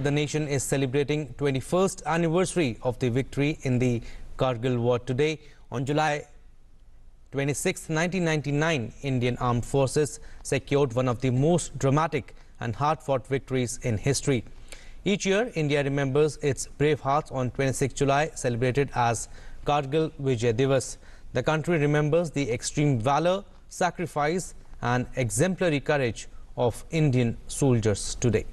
the nation is celebrating 21st anniversary of the victory in the Kargil war today. On July 26, 1999, Indian Armed Forces secured one of the most dramatic and hard-fought victories in history. Each year, India remembers its brave hearts on 26 July, celebrated as Kargil Vijay Divas. The country remembers the extreme valor, sacrifice and exemplary courage of Indian soldiers today.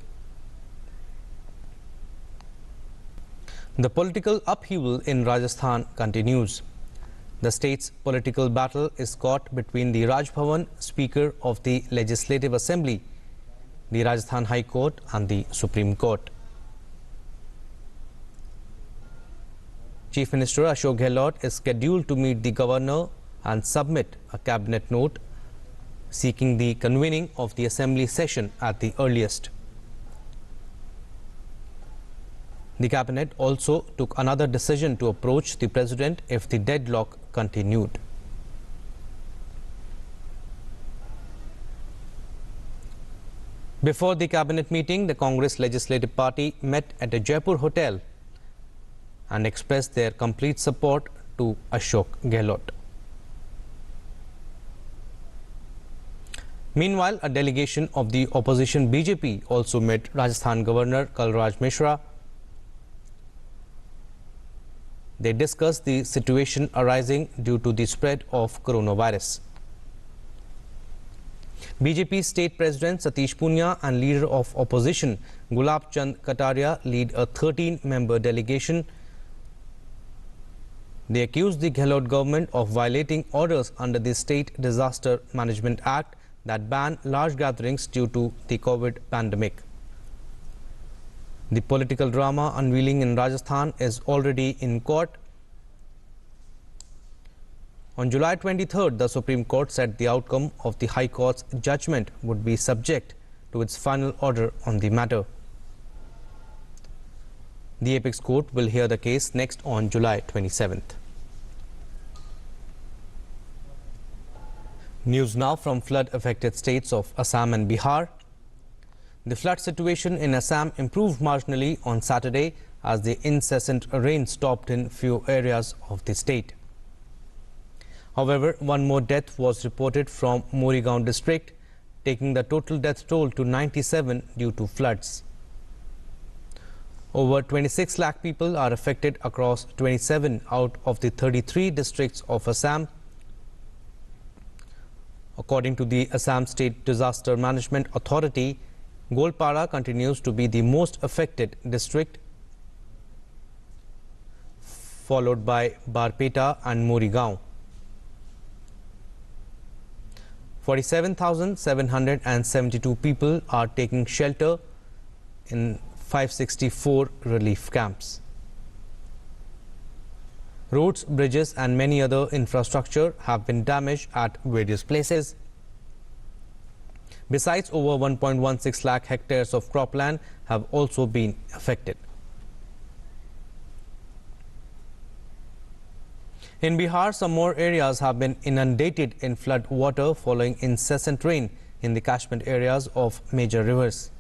The political upheaval in Rajasthan continues. The state's political battle is caught between the Raj Bhavan, Speaker of the Legislative Assembly, the Rajasthan High Court and the Supreme Court. Chief Minister Ashok Gehlot is scheduled to meet the governor and submit a cabinet note seeking the convening of the assembly session at the earliest. The cabinet also took another decision to approach the president if the deadlock continued. Before the cabinet meeting, the Congress Legislative Party met at a Jaipur hotel and expressed their complete support to Ashok Gehlot. Meanwhile, a delegation of the opposition BJP also met Rajasthan Governor Kalraj Mishra. They discussed the situation arising due to the spread of coronavirus. BJP State President Satish Punia and Leader of Opposition Gulab Chand Kataria lead a 13-member delegation. They accused the Gehlot government of violating orders under the State Disaster Management Act that ban large gatherings due to the COVID pandemic. The political drama unveiling in Rajasthan is already in court. On July 23rd, the Supreme Court said the outcome of the High Court's judgment would be subject to its final order on the matter. The Apex Court will hear the case next on July 27th. News now from flood-affected states of Assam and Bihar. The flood situation in Assam improved marginally on Saturday as the incessant rain stopped in few areas of the state. However, one more death was reported from Morigaon district, taking the total death toll to 97 due to floods. Over 26 lakh people are affected across 27 out of the 33 districts of Assam. According to the Assam State Disaster Management Authority, Golpara continues to be the most affected district, followed by Barpeta and Morigaon. 47,772 people are taking shelter in 564 relief camps. Roads, bridges and many other infrastructure have been damaged at various places. Besides, over 1.16 lakh hectares of cropland have also been affected. In Bihar, some more areas have been inundated in flood water following incessant rain in the catchment areas of major rivers.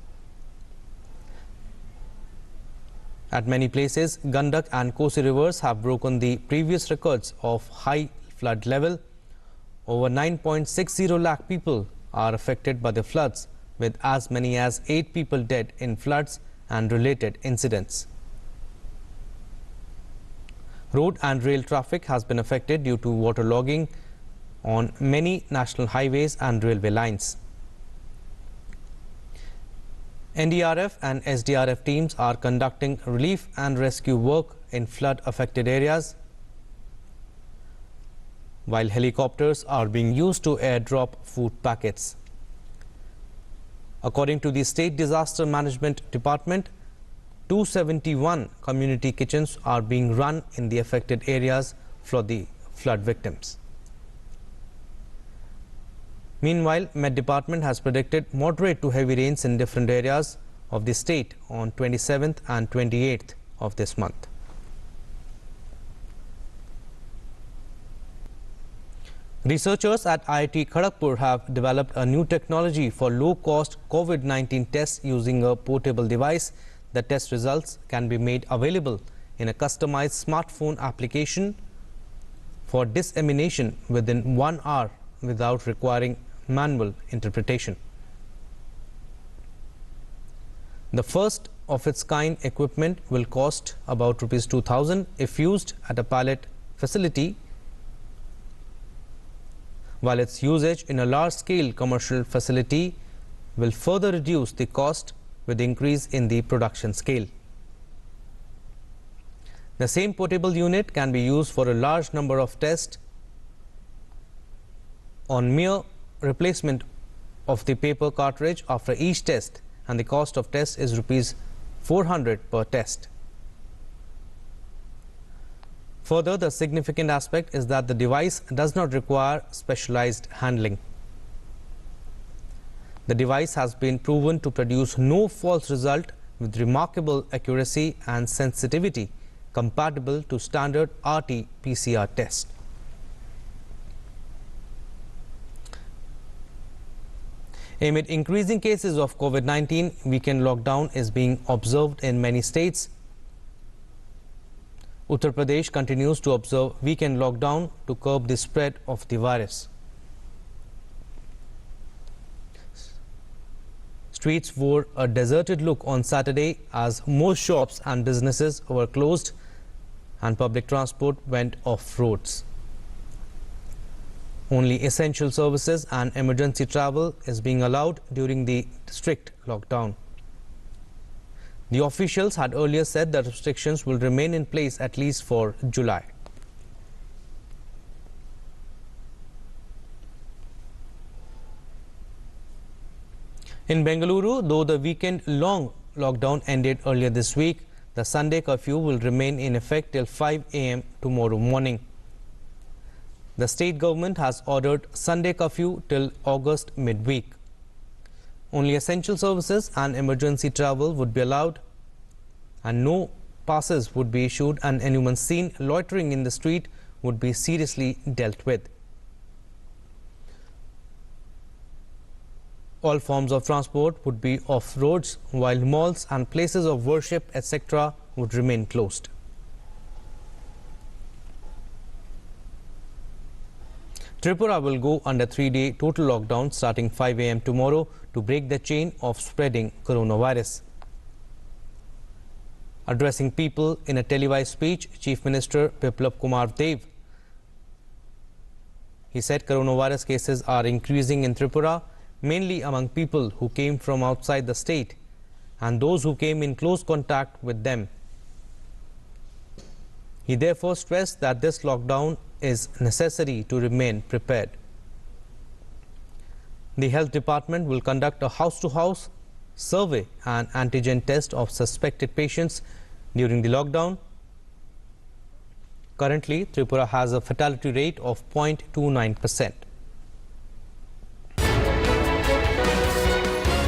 At many places, Gandak and Kosi rivers have broken the previous records of high flood level. Over 9.60 lakh people are affected by the floods, with as many as 8 people dead in floods and related incidents. Road and rail traffic has been affected due to waterlogging on many national highways and railway lines. NDRF and SDRF teams are conducting relief and rescue work in flood-affected areas, while helicopters are being used to airdrop food packets. According to the State Disaster Management Department, 271 community kitchens are being run in the affected areas for the flood victims. Meanwhile, Met Department has predicted moderate to heavy rains in different areas of the state on 27th and 28th of this month. Researchers at IIT Kharagpur have developed a new technology for low-cost COVID-19 tests using a portable device The test results can be made available in a customized smartphone application for dissemination within 1 hour without requiring manual interpretation. The first of its kind equipment will cost about Rs 2,000 if used at a pilot facility, while its usage in a large-scale commercial facility will further reduce the cost with increase in the production scale. The same portable unit can be used for a large number of tests on mere replacement of the paper cartridge after each test, and the cost of test is Rs 400 per test. Further, the significant aspect is that the device does not require specialized handling. The device has been proven to produce no false result with remarkable accuracy and sensitivity compatible to standard RT-PCR test. Amid increasing cases of COVID-19, weekend lockdown is being observed in many states. Uttar Pradesh continues to observe weekend lockdown to curb the spread of the virus. Streets wore a deserted look on Saturday as most shops and businesses were closed and public transport went off roads. Only essential services and emergency travel is being allowed during the strict lockdown. The officials had earlier said that restrictions will remain in place at least for July. In Bengaluru, though the weekend-long lockdown ended earlier this week, the Sunday curfew will remain in effect till 5 a.m. tomorrow morning. The state government has ordered Sunday curfew till August midweek. Only essential services and emergency travel would be allowed, and no passes would be issued, and anyone seen loitering in the street would be seriously dealt with. All forms of transport would be off roads, while malls and places of worship, etc., would remain closed. Tripura will go under 3-day total lockdown starting 5 a.m. tomorrow to break the chain of spreading coronavirus. Addressing people in a televised speech, Chief Minister Biplab Kumar Dev, he said coronavirus cases are increasing in Tripura, mainly among people who came from outside the state and those who came in close contact with them. He therefore stressed that this lockdown is necessary to remain prepared. The Health Department will conduct a house-to-house survey and antigen test of suspected patients during the lockdown. Currently, Tripura has a fatality rate of 0.29%.